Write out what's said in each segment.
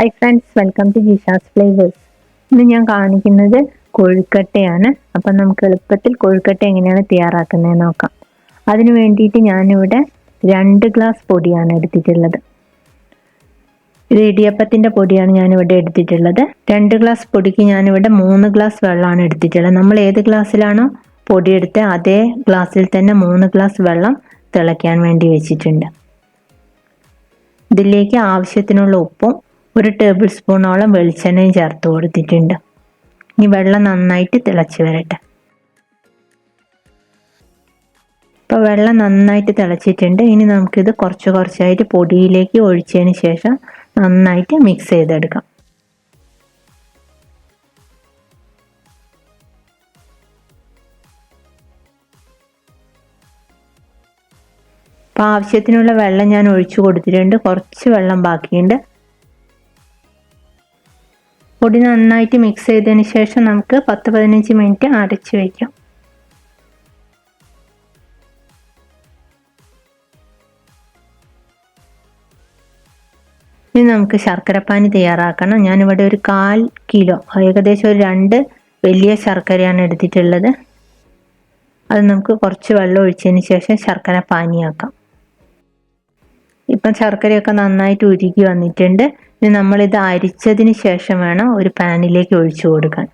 Hi friends, welcome to Jisha's flavours. ഇന്ന് ഞാൻ കാണിക്കുന്നത് കൊഴുക്കട്ടയാണ്. അപ്പം നമുക്ക് എളുപ്പത്തിൽ കൊഴുക്കട്ട എങ്ങനെയാണ് തയ്യാറാക്കുന്നത് നോക്കാം. അതിന് വേണ്ടിയിട്ട് ഞാനിവിടെ 2 ഗ്ലാസ് പൊടിയാണ് എടുത്തിട്ടുള്ളത്. ഇത് ഇടിയപ്പത്തിൻ്റെ പൊടിയാണ് ഞാനിവിടെ എടുത്തിട്ടുള്ളത്. 2 ഗ്ലാസ് പൊടിക്ക് ഞാനിവിടെ 3 ഗ്ലാസ് വെള്ളമാണ് എടുത്തിട്ടുള്ളത്. നമ്മൾ ഏത് ഗ്ലാസ്സിലാണോ പൊടി എടുത്ത് അതേ ഗ്ലാസ്സിൽ തന്നെ 3 ഗ്ലാസ് വെള്ളം തിളയ്ക്കാൻ വേണ്ടി വെച്ചിട്ടുണ്ട്. ഇതിലേക്ക് ആവശ്യത്തിനുള്ള ഉപ്പും 1 ടേബിൾ സ്പൂണോളം വെളിച്ചെണ്ണയും ചേർത്ത് കൊടുത്തിട്ടുണ്ട്. ഈ വെള്ളം നന്നായിട്ട് തിളച്ച് വരട്ടെ. ഇപ്പോൾ വെള്ളം നന്നായിട്ട് തിളച്ചിട്ടുണ്ട്. ഇനി നമുക്കിത് കുറച്ചായിട്ട് പൊടിയിലേക്ക് ഒഴിച്ചതിന് ശേഷം നന്നായിട്ട് മിക്സ് ചെയ്തെടുക്കാം. അപ്പോൾ ആവശ്യത്തിനുള്ള വെള്ളം ഞാൻ ഒഴിച്ചു കൊടുത്തിട്ടുണ്ട്. കുറച്ച് വെള്ളം ബാക്കിയുണ്ട്. പൊടി നന്നായിട്ട് മിക്സ് ചെയ്തതിന് ശേഷം നമുക്ക് 10-15 മിനിറ്റ് അടച്ചു വയ്ക്കാം. ഇനി നമുക്ക് ശർക്കരപ്പാനി തയ്യാറാക്കണം. ഞാനിവിടെ ഒരു 1/4 കിലോ, ഏകദേശം ഒരു 2 വലിയ ശർക്കരയാണ് എടുത്തിട്ടുള്ളത്. അത് നമുക്ക് കുറച്ച് വെള്ളം ഒഴിച്ചതിന് ശേഷം ശർക്കര പാനിയാക്കാം. ഇപ്പം ശർക്കരയൊക്കെ നന്നായിട്ട് ഉരുകി വന്നിട്ടുണ്ട്. ഇനി നമ്മളിത് അരിച്ചതിന് ശേഷം വേണം ഒരു പാനിലേക്ക് ഒഴിച്ചു കൊടുക്കാൻ.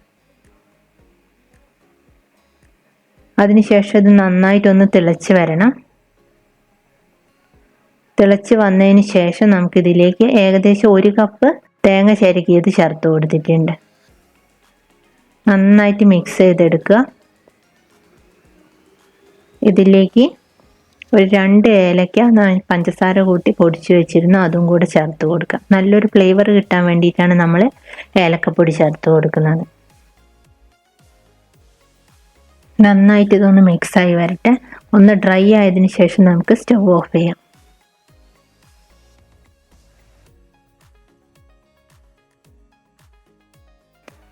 അതിനുശേഷം ഇത് നന്നായിട്ടൊന്ന് തിളച്ച് വരണം. തിളച്ച് വന്നതിന് ശേഷം നമുക്കിതിലേക്ക് ഏകദേശം 1 കപ്പ് തേങ്ങ ചിരകിയത് ചേർത്ത് കൊടുത്തിട്ടുണ്ട്. നന്നായിട്ട് മിക്സ് ചെയ്തെടുക്കുക. ഇതിലേക്ക് ഒരു 2 ഏലക്ക പഞ്ചസാര കൂട്ടി പൊടിച്ച് വെച്ചിരുന്നു, അതും കൂടെ ചേർത്ത് കൊടുക്കുക. നല്ലൊരു ഫ്ലേവർ കിട്ടാൻ വേണ്ടിയിട്ടാണ് നമ്മൾ ഏലക്കപ്പൊടി ചേർത്ത് കൊടുക്കുന്നത്. നന്നായിട്ട് ഇതൊന്ന് മിക്സായി വരട്ടെ. ഒന്ന് ഡ്രൈ ആയതിനു ശേഷം നമുക്ക് സ്റ്റവ് ഓഫ് ചെയ്യാം.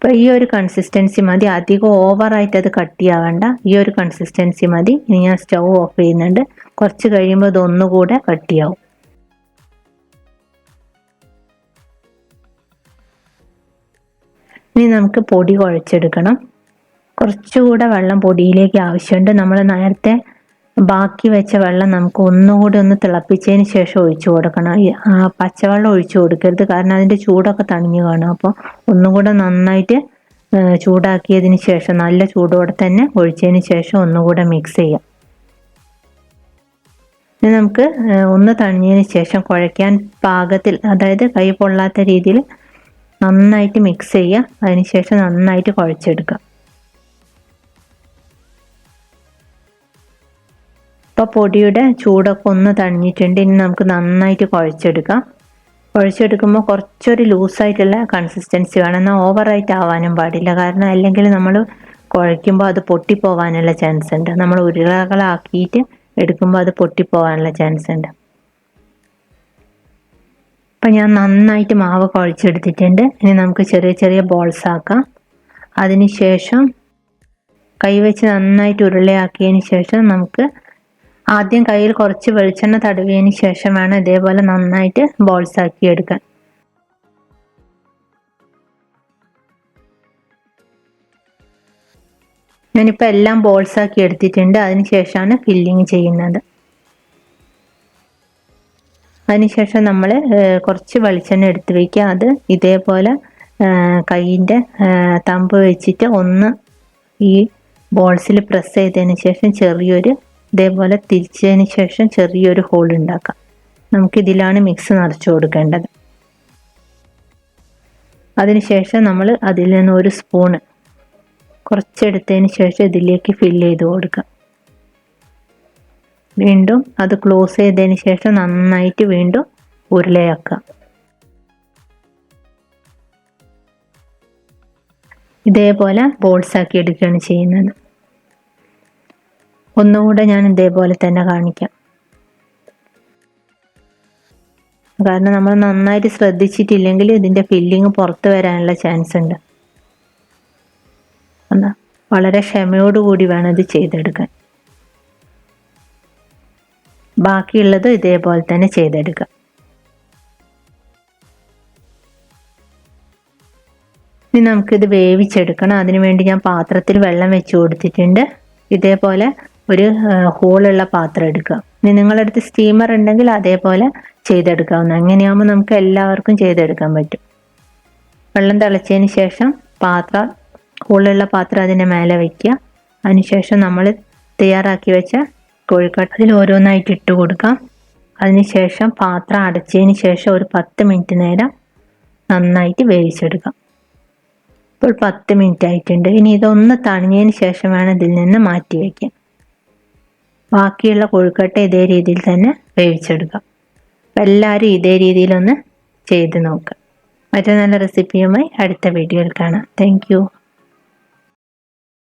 അപ്പോൾ ഈ ഒരു കൺസിസ്റ്റൻസി മതി. അധികം ഓവറായിട്ട് അത് കട്ടിയാവേണ്ട. ഈ ഒരു കൺസിസ്റ്റൻസി മതി. ഇനി ഞാൻ സ്റ്റവ് ഓഫ് ചെയ്യുന്നുണ്ട്. കുറച്ച് കഴിയുമ്പോൾ ഇതൊന്നുകൂടെ കട്ടിയാവും. ഇനി നമുക്ക് പൊടി കുഴച്ചെടുക്കണം. കുറച്ചുകൂടെ വെള്ളം പൊടിയിലേക്ക് ആവശ്യമുണ്ട്. നമ്മൾ നേരത്തെ ബാക്കി വെച്ച വെള്ളം നമുക്ക് ഒന്നുകൂടി ഒന്ന് തിളപ്പിച്ചതിന് ശേഷം ഒഴിച്ചു കൊടുക്കണം. പച്ചവെള്ളം ഒഴിച്ചു കൊടുക്കരുത്, കാരണം അതിൻ്റെ ചൂടൊക്കെ തണിഞ്ഞു കാണും. അപ്പോൾ ഒന്നുകൂടെ നന്നായിട്ട് ചൂടാക്കിയതിന് ശേഷം നല്ല ചൂടോടെ തന്നെ ഒഴിച്ചതിന് ശേഷം ഒന്നുകൂടെ മിക്സ് ചെയ്യാം. ഇനി നമുക്ക് ഒന്ന് തണിഞ്ഞതിന് ശേഷം കുഴയ്ക്കാൻ പാകത്തിൽ, അതായത് കൈ പൊള്ളാത്ത രീതിയിൽ നന്നായിട്ട് മിക്സ് ചെയ്യുക. അതിനുശേഷം നന്നായിട്ട് കുഴച്ചെടുക്കുക. ഇപ്പോൾ പൊടിയുടെ ചൂടൊക്കെ ഒന്ന് തണിഞ്ഞിട്ടുണ്ട്. ഇനി നമുക്ക് നന്നായിട്ട് കുഴച്ചെടുക്കാം. കുഴച്ചെടുക്കുമ്പോൾ കുറച്ചൊരു ലൂസായിട്ടുള്ള കൺസിസ്റ്റൻസി വേണം. എന്നാൽ ഓവറായിട്ട് ആവാനും പാടില്ല, കാരണം അല്ലെങ്കിൽ നമ്മൾ കുഴയ്ക്കുമ്പോൾ അത് പൊട്ടിപ്പോവാനുള്ള ചാൻസ് ഉണ്ട്. നമ്മൾ ഉരുളകളാക്കിയിട്ട് എടുക്കുമ്പോൾ അത് പൊട്ടിപ്പോവാനുള്ള ചാൻസ് ഉണ്ട്. അപ്പം ഞാൻ നന്നായിട്ട് മാവ് കുഴച്ചെടുത്തിട്ടുണ്ട്. ഇനി നമുക്ക് ചെറിയ ചെറിയ ബോൾസ് ആക്കാം. അതിനുശേഷം കൈവച്ച് നന്നായിട്ട് ഉരുളയാക്കിയതിന് ശേഷം നമുക്ക് ആദ്യം കയ്യിൽ കുറച്ച് വെളിച്ചെണ്ണ തടവിയതിന് ശേഷം വേണം ഇതേപോലെ നന്നായിട്ട് ബോൾസ് ആക്കി എടുക്കാൻ. ഞാനിപ്പോൾ എല്ലാം ബോൾസ് ആക്കി എടുത്തിട്ടുണ്ട്. അതിനുശേഷമാണ് ഫില്ലിങ് ചെയ്യുന്നത്. അതിനുശേഷം നമ്മൾ കുറച്ച് വെളിച്ചെണ്ണ എടുത്ത് വയ്ക്കുക. അത് ഇതേപോലെ കൈയിൻ്റെ തമ്പ് വെച്ചിട്ട് ഒന്ന് ഈ ബോൾസിൽ പ്രസ് ചെയ്തതിന് ശേഷം ഇതേപോലെ തിരിച്ചതിന് ശേഷം ചെറിയൊരു ഹോൾ ഉണ്ടാക്കാം. നമുക്കിതിലാണ് മിക്സ് നിറച്ചു കൊടുക്കേണ്ടത്. അതിനുശേഷം നമ്മൾ അതിൽ നിന്ന് ഒരു സ്പൂണ് കുറച്ചെടുത്തതിന് ശേഷം ഇതിലേക്ക് ഫില്ല് ചെയ്ത് കൊടുക്കുക. വീണ്ടും അത് ക്ലോസ് ചെയ്തതിന് ശേഷം നന്നായിട്ട് വീണ്ടും ഉരുളയാക്കുക. ഇതേപോലെ ബോൾസ് ആക്കി എടുക്കുകയാണ് ചെയ്യുന്നത്. ഒന്നുകൂടെ ഞാൻ ഇതേപോലെ തന്നെ കാണിക്കാം, കാരണം നമ്മൾ നന്നായിട്ട് ശ്രദ്ധിച്ചിട്ടില്ലെങ്കിൽ ഇതിൻ്റെ ഫില്ലിങ് പുറത്ത് വരാനുള്ള ചാൻസ് ഉണ്ട്. എന്നാ വളരെ ക്ഷമയോടുകൂടി വേണം ഇത് ചെയ്തെടുക്കാൻ. ബാക്കിയുള്ളത് ഇതേപോലെ തന്നെ ചെയ്തെടുക്കുക. ഇനി നമുക്കിത് വേവിച്ചെടുക്കണം. അതിനുവേണ്ടി ഞാൻ പാത്രത്തിൽ വെള്ളം വെച്ച് കൊടുത്തിട്ടുണ്ട്. ഇതേപോലെ ഒരു ഹോളുള്ള പാത്രം എടുക്കുക. ഇനി നിങ്ങളുടെ അടുത്ത് സ്റ്റീമർ ഉണ്ടെങ്കിൽ അതേപോലെ ചെയ്തെടുക്കാവുന്ന. അങ്ങനെയാകുമ്പോൾ നമുക്ക് എല്ലാവർക്കും ചെയ്തെടുക്കാൻ പറ്റും. വെള്ളം തിളച്ചതിന് ശേഷം ഹോളുള്ള പാത്രം അതിൻ്റെ മേലെ വയ്ക്കുക. അതിനുശേഷം നമ്മൾ തയ്യാറാക്കി വെച്ച കോഴിക്കട്ട അതിൽ ഓരോന്നായിട്ട് ഇട്ട് കൊടുക്കാം. അതിനുശേഷം പാത്രം അടച്ചതിന് ശേഷം ഒരു 10 മിനിറ്റ് നേരം നന്നായിട്ട് വേവിച്ചെടുക്കാം. ഇപ്പോൾ 10 മിനിറ്റ് ആയിട്ടുണ്ട്. ഇനി ഇതൊന്ന് തണിഞ്ഞതിന് ശേഷം വേണം ഇതിൽ നിന്ന് മാറ്റി വയ്ക്കാൻ. ബാക്കിയുള്ള കൊഴുക്കട്ട ഇതേ രീതിയിൽ തന്നെ വേവിച്ചെടുക്കാം. അപ്പം എല്ലാവരും ഇതേ രീതിയിലൊന്ന് ചെയ്ത് നോക്കുക. മറ്റൊരു നല്ല റെസിപ്പിയുമായി അടുത്ത വീഡിയോയിൽ കാണാം. Thank you.